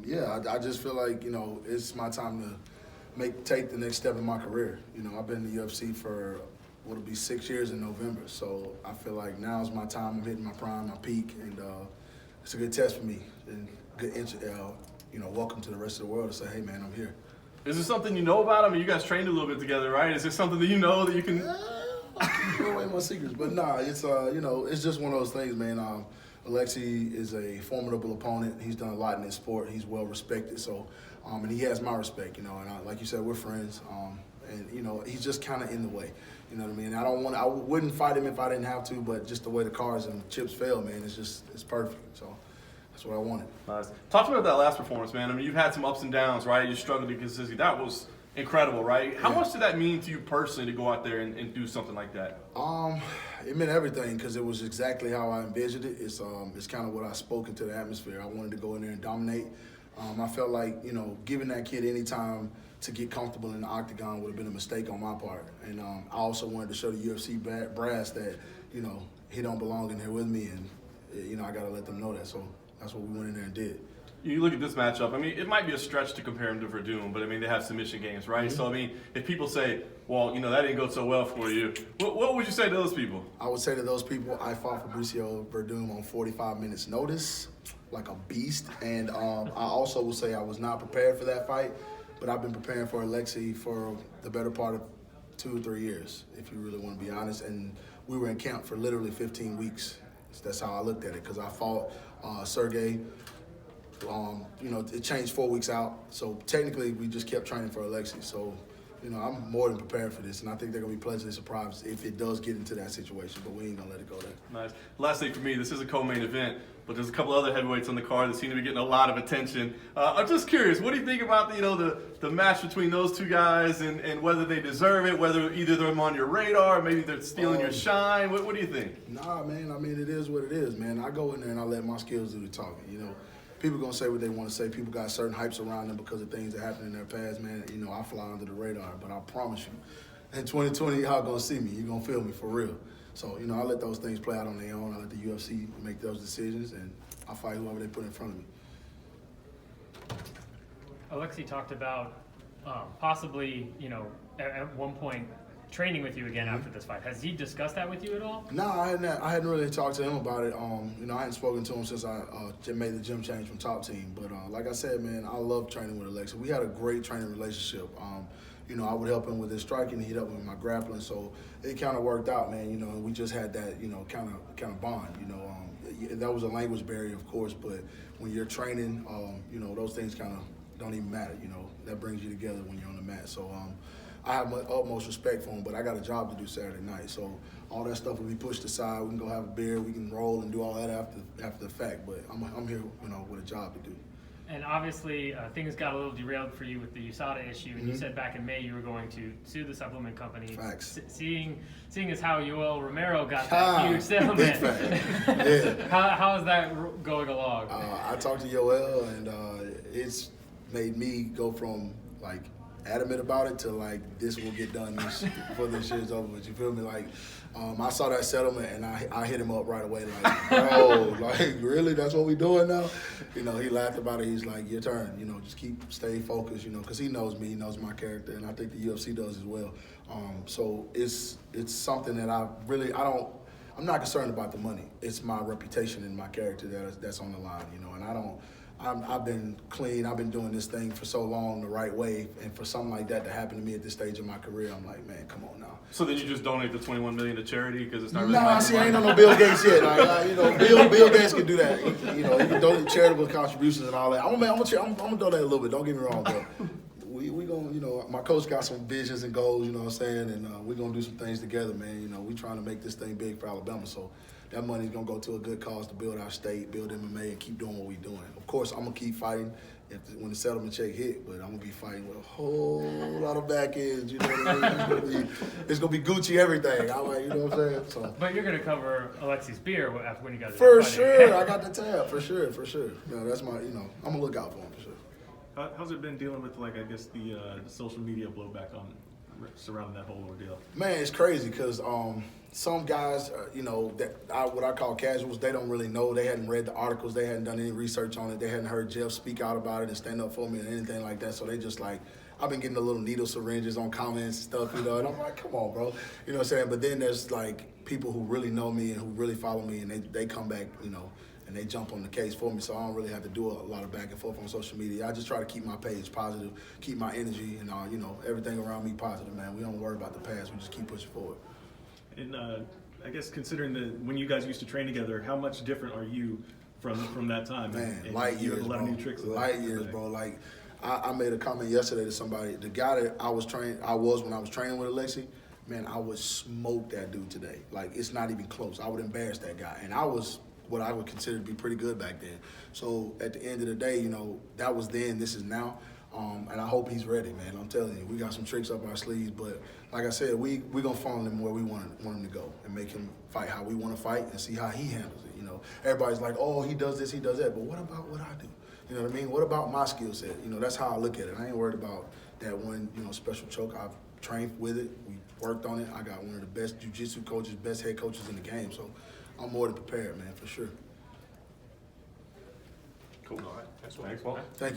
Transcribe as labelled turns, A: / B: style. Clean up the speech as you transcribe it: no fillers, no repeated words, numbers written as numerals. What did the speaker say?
A: Yeah, I just feel like, it's my time to take the next step in my career. I've been in the UFC for what'll be 6 years in November, so I feel like now's my time. I'm hitting my prime, my peak, and it's a good test for me and good welcome to the rest of the world to say, hey man, I'm here.
B: Is there something you know about him? I mean, you guys trained a little bit together, right? Is there something that you know that you can?
A: I give away my secrets, but nah, it's it's just one of those things, man. Alexi is a formidable opponent. He's done a lot in this sport. He's well respected, so and he has my respect, and like you said, we're friends. And he's just kind of in the way. You know what I mean? I wouldn't fight him if I didn't have to, but just the way the cards and chips fell, man, it's perfect. So that's what I wanted.
B: Nice. Talk to me about that last performance, man. I mean, you've had some ups and downs, right? You struggled to get consistency. That was incredible, right? How much did that mean to you personally to go out there and do something like that?
A: It meant everything because it was exactly how I envisioned it. It's kind of what I spoke into the atmosphere. I wanted to go in there and dominate. I felt like, giving that kid any time to get comfortable in the octagon would have been a mistake on my part. And I also wanted to show the UFC brass that, he don't belong in here with me, and, I got to let them know that. So that's what we went in there and did.
B: You look at this matchup, I mean, it might be a stretch to compare him to Verdum, but I mean, they have submission games, right? Mm-hmm. So, I mean, if people say, well, that didn't go so well for you, what would you say to those people?
A: I would say to those people, I fought Fabricio Verdum on 45 minutes notice, like a beast. And I also will say I was not prepared for that fight, but I've been preparing for Alexi for the better part of 2 or 3 years, if you really want to be honest. And we were in camp for literally 15 weeks. That's how I looked at it, because I fought Sergey. It changed 4 weeks out. So technically, we just kept training for Alexi. So, I'm more than prepared for this, and I think they're going to be pleasantly surprised if it does get into that situation, but we ain't going to let it go there.
B: Nice. Last thing for me, this is a co-main event, but there's a couple other heavyweights on the card that seem to be getting a lot of attention. I'm just curious, what do you think about the match between those two guys and whether they deserve it, whether either they're on your radar, maybe they're stealing your shine? What do you think?
A: Nah, man, I mean, it is what it is, man. I go in there and I let my skills do the talking, People gonna say what they want to say. People got certain hypes around them because of things that happened in their past, man. I fly under the radar, but I promise you, in 2020, y'all gonna see me. You're gonna feel me for real. So, I let those things play out on their own. I let the UFC make those decisions, and I fight whoever they put in front of me.
C: Alexi talked about possibly, at one point, training with you again after this fight. Has he discussed that with you at all?
A: No, I hadn't really talked to him about it. I hadn't spoken to him since I made the gym change from Top Team. But like I said, man, I love training with Alexi. We had a great training relationship. I would help him with his striking, he'd help me with my grappling. So it kind of worked out, man. And we just had that, kind of bond. That was a language barrier, of course, but when you're training, those things kind of don't even matter. That brings you together when you're on the mat. So. I have my utmost respect for him, but I got a job to do Saturday night. So all that stuff will be pushed aside. We can go have a beer, we can roll and do all that after the fact. But I'm here, with a job to do.
C: And obviously, things got a little derailed for you with the USADA issue. And you said back in May you were going to sue the supplement company.
A: Facts.
C: Seeing as how Yoel Romero got that huge settlement.
A: Big fact. Yeah.
C: How is that going along?
A: I talked to Yoel, and it's made me go from adamant about it to this will get done before this shit's over with. You feel me? I saw that settlement and I hit him up right away bro, really? That's what we doing now? He laughed about it. He's like, your turn. Just stay focused. Because he knows me, he knows my character, and I think the UFC does as well. So it's something that I'm not concerned about the money. It's my reputation and my character that's on the line. And I've been clean. I've been doing this thing for so long the right way, and for something like that to happen to me at this stage of my career, I'm like, man, come on now.
B: So then you just donate the $21 million to charity because it's not really.
A: Nah, see, I ain't on no Bill Gates yet. Bill Gates can do that. He can donate charitable contributions and all that. I'm gonna donate a little bit. Don't get me wrong, but we gonna, my coach got some visions and goals. You know what I'm saying, and we're gonna do some things together, man. We trying to make this thing big for Alabama, so. That money's gonna go to a good cause to build our state, build MMA, and keep doing what we're doing. Of course, I'm gonna keep fighting when the settlement check hit, but I'm gonna be fighting with a whole lot of back ends. You know what I mean? It's gonna be Gucci everything. You know what I'm saying? So.
C: But you're gonna cover Alexi's beer after when you guys.
A: For sure, I got the tab. For sure. That's my. I'm gonna look out for him for sure.
D: How's it been dealing with the social media blowback on surrounding that whole ordeal?
A: Man, it's crazy because some guys, what I call casuals, they don't really know. They hadn't read the articles. They hadn't done any research on it. They hadn't heard Jeff speak out about it and stand up for me and anything like that. So they just like, I've been getting the little needle syringes on comments and stuff, and I'm like, come on, bro. You know what I'm saying? But then there's like people who really know me and who really follow me, and they come back, and they jump on the case for me, so I don't really have to do a lot of back and forth on social media. I just try to keep my page positive, keep my energy, and everything around me positive, man. We don't worry about the past. We just keep pushing forward.
D: And I guess considering when you guys used to train together, how much different are you from that time?
A: Man,
D: and
A: light
D: you
A: years,
D: have a lot
A: bro.
D: of new tricks.
A: Light years, bro. Like I made a comment yesterday to somebody. The guy that I was when I was training with Alexi, man, I would smoke that dude today. Like, it's not even close. I would embarrass that guy. And I was what I would consider to be pretty good back then. So at the end of the day, that was then, this is now. And I hope he's ready, man. I'm telling you, we got some tricks up our sleeves. But like I said, we're going to funnel him where we want him to go and make him fight how we want to fight and see how he handles it. Everybody's like, oh, he does this, he does that. But what about what I do? You know what I mean? What about my skill set? That's how I look at it. I ain't worried about that one, special choke. I've trained with it. We worked on it. I got one of the best jiu-jitsu coaches, best head coaches in the game. So I'm more than prepared, man, for sure.
B: Cool. All right. Thanks, Walt.
A: Thank you.